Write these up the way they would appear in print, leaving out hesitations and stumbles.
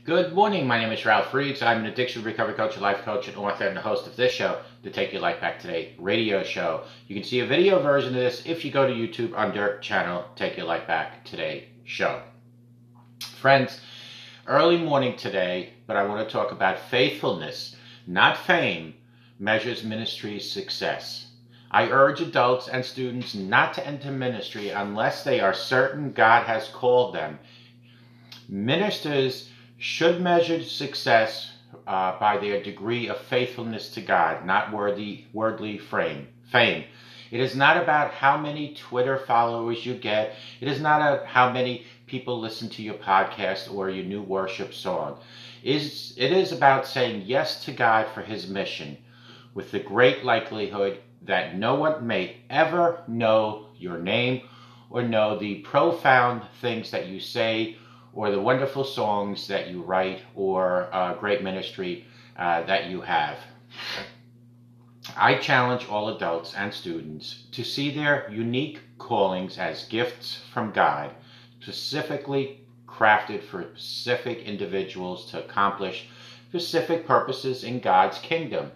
Good morning. My name is Ralf Friedrichs. I'm an addiction recovery coach, a life coach, and author, and the host of this show, the Take Your Life Back Today radio show. You can see a video version of this if you go to YouTube under channel Take Your Life Back Today show. Friends, early morning today, but I want to talk about faithfulness, not fame, measures ministry's success. I urge adults and students not to enter ministry unless they are certain God has called them. Ministers should measure success by their degree of faithfulness to God, not worldly fame. It is not about how many Twitter followers you get. It is not about how many people listen to your podcast or your new worship song. It is about saying yes to God for His mission, with the great likelihood that no one may ever know your name or know the profound things that you say or the wonderful songs that you write or great ministry that you have. I challenge all adults and students to see their unique callings as gifts from God, specifically crafted for specific individuals to accomplish specific purposes in God's kingdom.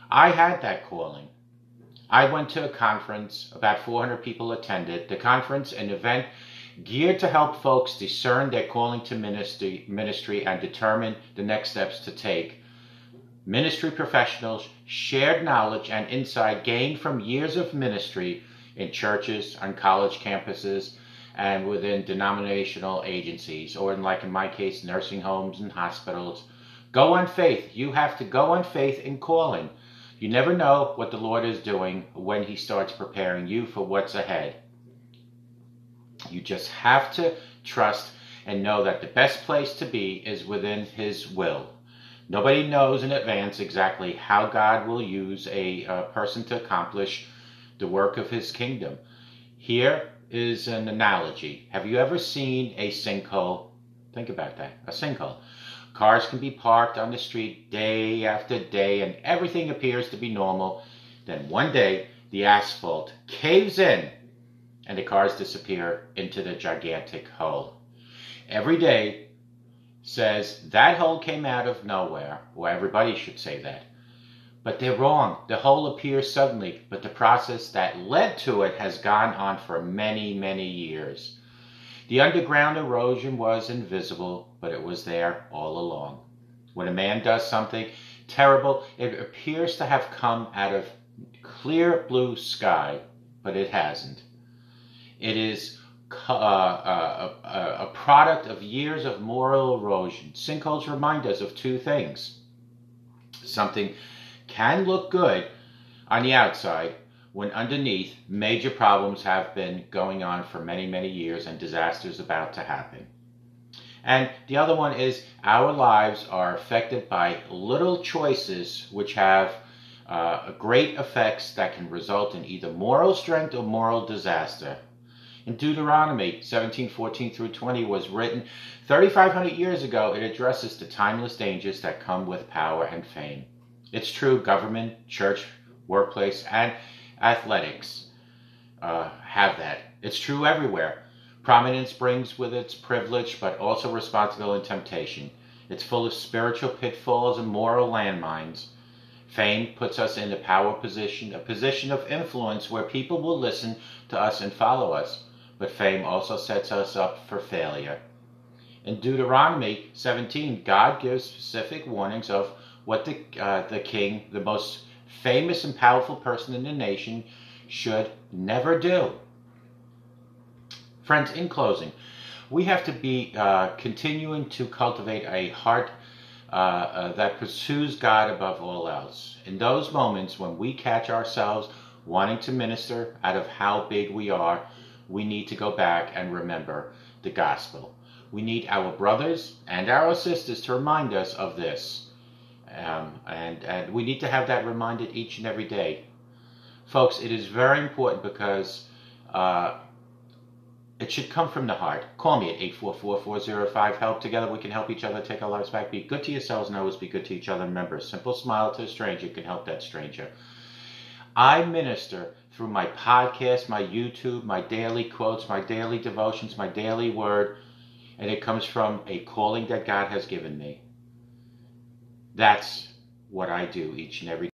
I had that calling. I went to a conference, about 400 people attended. The conference, an event geared to help folks discern their calling to ministry and determine the next steps to take. Ministry professionals shared knowledge and insight gained from years of ministry in churches, on college campuses, and within denominational agencies, or in my case, nursing homes and hospitals. Go on faith. You have to go on faith in calling. You never know what the Lord is doing when He starts preparing you for what's ahead. You just have to trust and know that the best place to be is within His will. Nobody knows in advance exactly how God will use a person to accomplish the work of His kingdom. Here is an analogy. Have you ever seen a sinkhole? Think about that, a sinkhole. Cars can be parked on the street day after day and everything appears to be normal. Then one day the asphalt caves in and the cars disappear into the gigantic hole. Every day says that hole came out of nowhere, or everybody should say that. But they're wrong. The hole appears suddenly, but the process that led to it has gone on for many, many years. The underground erosion was invisible, but it was there all along. When a man does something terrible, it appears to have come out of clear blue sky, but it hasn't. It is a product of years of moral erosion. Sinkholes remind us of two things. Something can look good on the outside when underneath major problems have been going on for many, many years and disasters about to happen. And the other one is our lives are affected by little choices which have great effects that can result in either moral strength or moral disaster. In Deuteronomy 17:14 through 20 was written 3,500 years ago. It addresses the timeless dangers that come with power and fame. It's true, government, church, workplace, and athletics have that. It's true everywhere. Prominence brings with it privilege, but also responsibility and temptation. It's full of spiritual pitfalls and moral landmines. Fame puts us in a power position, a position of influence where people will listen to us and follow us. But fame also sets us up for failure. In Deuteronomy 17, God gives specific warnings of what the king, the most famous and powerful person in the nation, should never do. Friends, in closing, we have to be continuing to cultivate a heart that pursues God above all else. In those moments when we catch ourselves wanting to minister out of how big we are, we need to go back and remember the gospel. We need our brothers and our sisters to remind us of this. And we need to have that reminded each and every day. Folks, it is very important because it should come from the heart. Call me at 844-405-HELP. Together we can help each other take our lives back. Be good to yourselves and always be good to each other. Remember, a simple smile to a stranger can help that stranger. I minister through my podcast, my YouTube, my daily quotes, my daily devotions, my daily word, and it comes from a calling that God has given me. That's what I do each and every